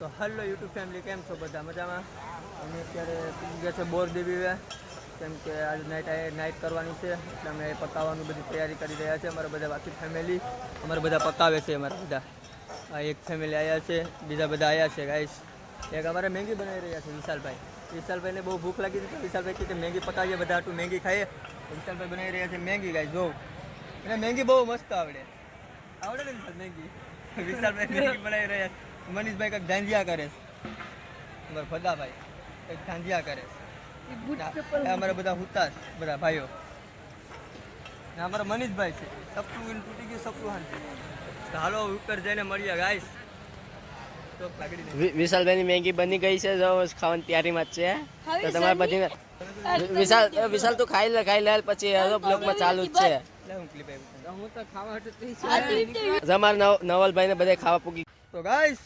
તો hello YouTube family, કેમ છો બધા મજામાં? અમે અત્યારે ગયા છે બોરદેવી, કેમ કે આજ નાઇટ કરવાની છે એટલે અમે પકાવવાનું બધી તૈયારી કરી રહ્યા છે. અમારા બધા બાકી ફેમિલી અમારા બધા પકાવે છે. અમારા બધા આ એક ફેમિલી આવ્યા છે, બીજા બધા આવ્યા છે ગાઈસ. એક અમારે મેગી બનાવી રહ્યા છે વિશાલભાઈને બહુ ભૂખ લાગી હતી તો વિશાલભાઈ કે મેગી પકાવીએ, બધા આટલું મેગી ખાઈએ. વિશાલભાઈ બનાવી રહ્યા છે મેગી ગાઈસ. જો એને મેગી બહુ મસ્ત આવડે ને મેગી. વિશાલભાઈ મેગી બનાવી રહ્યા છે. મનીષભાઈ કંઈક ધાંધિયા કરે છે, અમારા ફદાભાઈ કંઈક ધાંધિયા કરે છે. અમારા બધા હુતા બધા ભાઈઓ. અમારા મનીષભાઈ છે, સપનું તૂટી ગયું, સપનું હાલ હાલો ઉપર જઈને મળીએ ગાઈસ. વિશાલભાઈની મેગી બની ગઈ છે, જો ખાવાની તૈયારીમાં જ છે. તો તમારે બધી વિશાલ તું ખાઈ લે પછી બ્લોગમાં ચાલુ જ છે. અમારા નવલભાઈ ને બધા ખાવા પૂગી. तो गाइस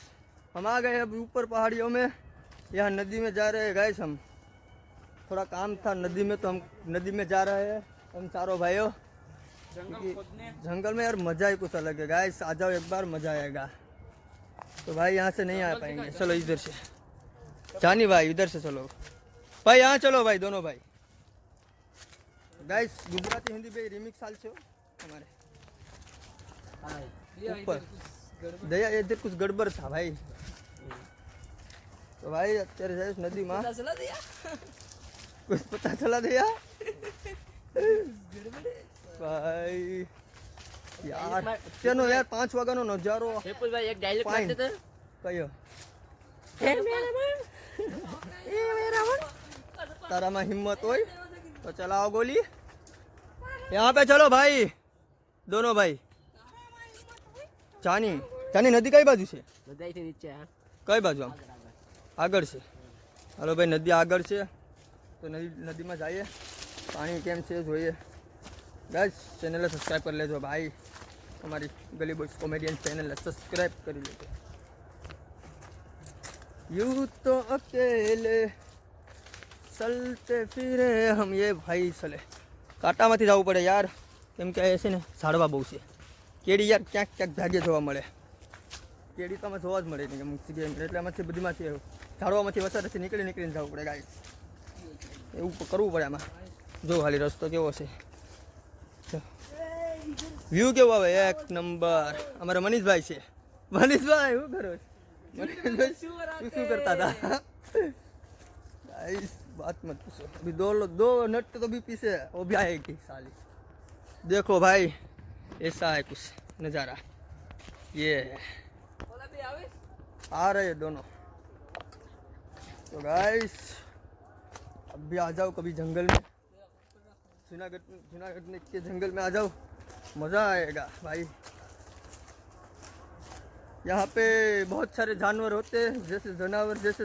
हम आ गए अब ऊपर पहाड़ियों में. यहाँ नदी में जा रहे हैं गाइस. हम थोड़ा काम था नदी में तो हम नदी में जा रहे हैं हम चारों भाइयों. जंगल में यार मजा ही कुछ अलग है गाइस. आ जाओ एक बार, मजा आएगा. तो भाई यहाँ से नहीं आ पाएंगे. चलो इधर से जानी भाई, इधर से चलो भाई, यहाँ चलो भाई दोनों भाई. गाइस गुजराती हिंदी पे रिमिक्स चाल छे हमारे ऊपर. दया इधर कुछ गड़बड़ था भाई. तो भाई અત્યારે જાય નદી માં कुछ पता चला दिया भाई. यार અત્યારનો યાર 5 વાગ્યાનો નજારો. વિપુલભાઈ એક ડાયલોગ મારતે તો કયો? એ મેરા મન તારામાં હિમ્મત હોય તો ચલાओ गोली. यहाँ पे चलो भाई दोनों भाई. जानी नदी कई बाजू છે? નદીથી નીચે. કઈ બાજુ? આમ આગળ છે. હાલો ભાઈ નદી આગળ છે તો નદીમાં જઈએ, પાણી કેમ છે જોઈએ. ગાઈસ ચેનલને સબસ્ક્રાઈબ કરી લેજો ભાઈ. અમારી ગલી બોયસ કોમેડિયન ચેનલને સબસ્ક્રાઈબ કરી લેજો. यूं तो अकेले चलते फिरे हम ये भाई. चले કાંટામાંથી જવું પડે યાર, કેમ કે છે ને ઝાડવા બહુ છે. કેડી યાર ક્યાંક ક્યાંક ભાગ્ય જોવા મળે. કેડી તો અમે જોવા જ મળે નહીં અમુક જગ્યાએ, એટલે આમાંથી બધીમાંથી ઝાડવામાંથી વસારેથી નીકળીને જવું પડે ગાઈસ. એવું કરવું પડે આમાં. જો ખાલી રસ્તો કેવો છે, વ્યૂ કેવો આવે, એક નંબર. અમારા મનીષભાઈ છે. મનીષભાઈ શું કરો? મનીષભાઈ શું કરતા હતા गाइस? बात मत पूछो. अभी दो नट तो भी पीछे, वो भी आएगी साली. देखो भाई ऐसा है कुछ नज़ारा. ये आ रहे दोनों. तो गाइस अभी आ जाओ कभी जंगल में, जूनागढ़ के जंगल में आ जाओ, मज़ा आएगा भाई. यहाँ पे बहुत सारे जानवर होते हैं, जैसे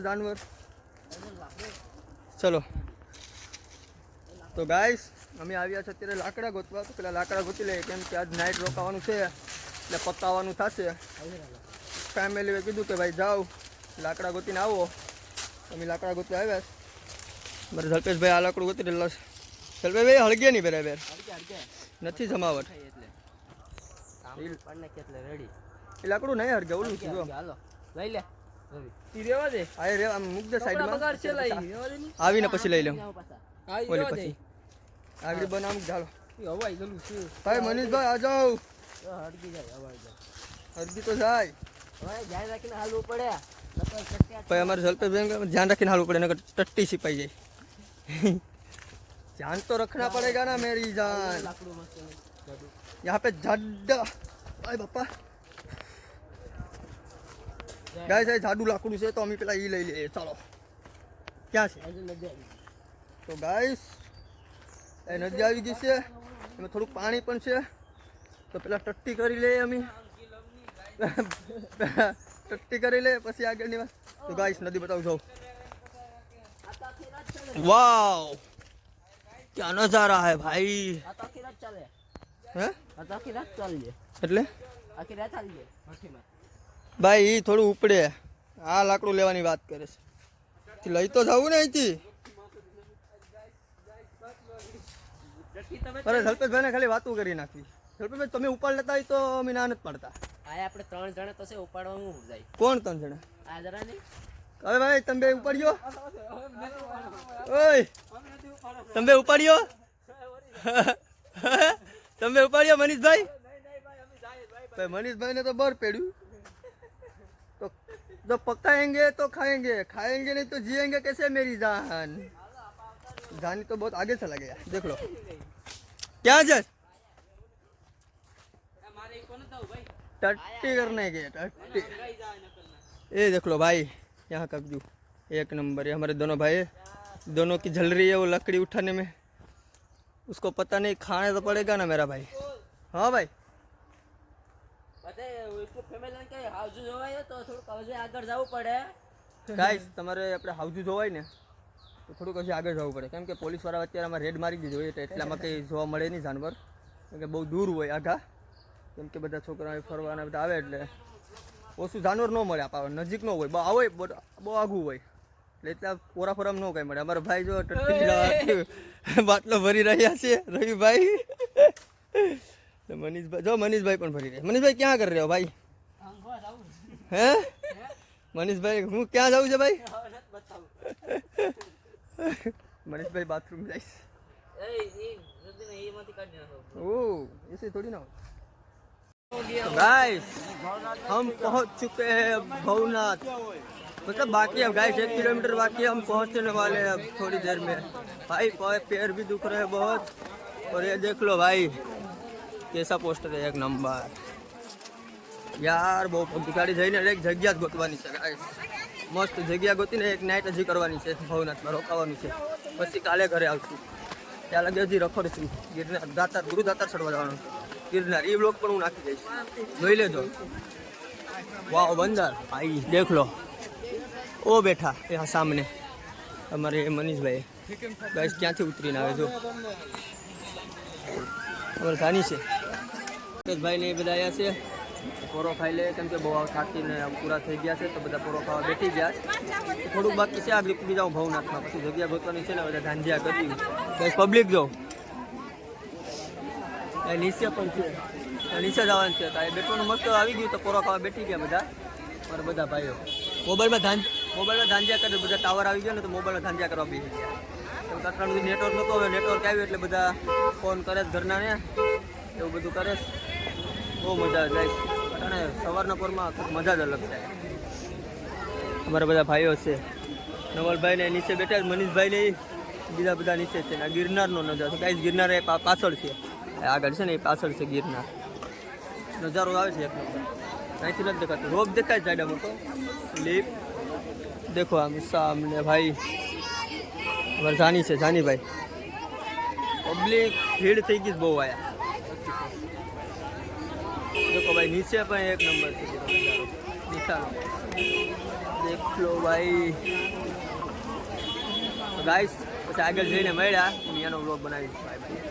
जानवर. चलो तो गाइस અમે આવ્યા છે અત્યારે લાકડા ગોતવા. તો પેલા લાકડા ગોતી લઈએ, કેમ કે આજ નાઇટ રોકાવાનું છે એટલે પકાવવાનું થશે. ફેમિલીએ કીધું કે ભાઈ જાઓ લાકડા ગોતીને આવો. અમે લાકડા ગોતવા આવ્યા. મારે જલ્પેશભાઈ આ લાકડું ગોતી રહેલો છે. જલ્પેશભાઈ હળગે નહીં બરાબર, નથી જમાવટ. એ લાકડું નહીં હળગે, ઓલું છે જો. લઈ લે રેવા દે. આ રે આમ મૂક દે સાઈડમાં, આવીને પછી લઈ લઉં. ઓલી પછી આગળ બનાવ ચાલો. ભાઈ મનીષભાઈ આ જાઓ. હરગી તો જાય ધ્યાન રાખીને હાલવું પડે. ભાઈ અમારે જલ્પેશભાઈ ધ્યાન રાખીને હાલવું પડે, નકર ટટ્ટી સિપાઈ જાય. ધ્યાન તો રખना पड़ेगा ना मेरी जान. यहाँ पे जाडा भाई बापा गाइस ये जाडू लाकड़ू છે તો અમે પેલા ઈ લઈ લઈએ. ચાલો ક્યાં છે? તો ગાઈસ એ નદી આવી ગઈ છે, એમાં થોડુંક પાણી પણ છે. તો પેલા ટટ્ટી કરી લઈએ અમે. ટટ્ટી કરી લે પછી આગળની વાત. તો ગાઈસ નદી બતાવું જાઉં. વાવ क्या नजारा है भाई. હે એટલે ભાઈ ઈ થોડું ઉપડે. આ લાકડું લેવાની વાત કરે છે. લઈ તો જવું ને અહીંથી. અરે જલ્પેશભાઈ ને ખાલી વાતું કરી નાખવી. ઝડપીભાઈ તમે ઉપાડ લેતા હોય તો અમે ના નથી પાડતા. આ આપણે 3 જણા તો છે ઉપાડવાનું જાય. કોણ 3 જણા? આ જરા નહીં. હવે ભાઈ તમે બે ઉપાડ્યો. ઓય તમે બે ઉપાડ્યો. તમે ઉપાડ્યો મનીષભાઈ. ભાઈ મનીષભાઈ ને તો બર પેડ્યું. तो जो पकाएंगे तो खाएंगे, खाएंगे नहीं तो जिएंगे कैसे मेरी जान. जान तो बहुत आगे चला गया. देख लो क्या जज टट्टी करने के टट्टी. ये देख लो भाई यहाँ कब्जू एक नंबर है. हमारे दोनों भाई दोनों की झल रही है वो लकड़ी उठाने में. उसको पता नहीं खाने तो पड़ेगा ना मेरा भाई. हाँ भाई ગાઈસ તમારે આપણે હાઉજુ જોવાય ને તો થોડુંક હજી આગળ જવું પડે, કેમ કે પોલીસવાળા અત્યારે આમાં રેડ મારી દીધી હોય એટલામાં કંઈ જોવા મળે નહીં જાનવર, કેમ કે બહુ દૂર હોય આઘા, કેમ કે બધા છોકરાઓ ફરવાના બધા આવે એટલે ઓછું જાનવર ન મળે. આપણે નજીક ન હોય, આવે બહુ આઘું હોય એટલે એટલા પોરા ફોરામાં ન કંઈ મળે. અમારા ભાઈ જો ટટ્ટી બાટલો ભરી રહ્યા છે રવિભાઈ. મનીષભાઈ જો મનીષભાઈ પણ ભરી રહ્યા. મનીષભાઈ ક્યાં કરી રહ્યો ભાઈ? હે મનીષભાઈ હું ક્યાં જાઉં છે ભાઈ? Manish bathroom Zeiss. ऐसे थोड़ी ना. तो गाइस हम पहुंच चुके हैं भवनाथ. मतलब बाकी है गाइस 1 किलोमीटर बाकी है, हम पहुंचने वाले हैं अब थोड़ी देर में. भाई पैर भी दुख रहे हैं बहुत. और ये देख लो भाई कैसा पोस्टर है, 1 नंबर यार. બહુ ગાડી જઈને એક જગ્યા જ ગોતવાની છે ગાઈસ. મસ્ત જગ્યા ગોતીને એક નાઇટ હજી કરવાની છે ભવનાથમાં, રોકાવાનું છે. પછી કાલે ઘરે આવશું. ત્યાં લગે હજી રખડશું. ગિરનાર દાતાર ગુરુ દાતાર ચડવા જવાનું ગિરનાર. એ બ્લોગ પણ હું નાખી દઈશ, જોઈ લેજો. વાવ બંદર ભાઈ દેખ લો. ઓ બેઠા यहाँ सामने हमारे मनीष भाई गाइस ક્યાંથી ઉતરીને આવે જો. અમારે ગાની છે ભાઈ ને એ બધા આવ્યા છે. પોરો ખાઈ લે કેમ કે બહુ થાકીને પૂરા થઈ ગયા છે તો બધા પોરો ખાવા બેઠી ગયા. થોડુંક બાકી છે આગળ પૂરી જાઉં ભવનાથમાં, પછી જગ્યા ગોતવાની છે ને બધા ધાંધિયા કરી બસ. પબ્લિક જો નીચે પણ છે, નીચે જવાનું છે. તો એ બેઠવાનું મસ્ત આવી ગયું તો પોરો ખાવા બેઠી ગયા બધા મારા બધા ભાઈઓ. મોબાઈલમાં ધાંધિયા કરે બધા. ટાવર આવી ગયો ને તો મોબાઈલમાં ધાંધિયા કરવા બેસી ગયા. કેમ કે આટલા બધું નેટવર્ક નહોતું, હવે નેટવર્ક આવ્યું એટલે બધા ફોન કરે ઘરના ને એવું બધું કરે. બહુ મજા જાય અને સવારના પોરમાં મજા જ અલગ છે. અમારા બધા ભાઈઓ છે. નવલભાઈ ને નીચે બેઠા, મનીષભાઈ ને બીજા બધા નીચે છે. આ ગિરનારનો નજારો છે ગાઈસ. ગિરનાર એ પાછળ છે, આગળ છે ને એ પાછળ છે ગિરનાર. નજારો આવે છે એક નંબર. અહીંથી નથી દેખાતું, રોપ દેખાય છે આડામાં તો. લીપ દેખો આમ સામને ભાઈ અમારે જાની છે, જાનીભાઈ. પબ્લિક ભીડ થઈ ગઈ બહુ આયા. देखो भाई नीचे पर 1 नंबर से निशान देख लो भाई. तो गाइस પછી આગળ જઈને મળ્યા, અહીંયાનો વ્લોગ બનાવીશ. Bye bye.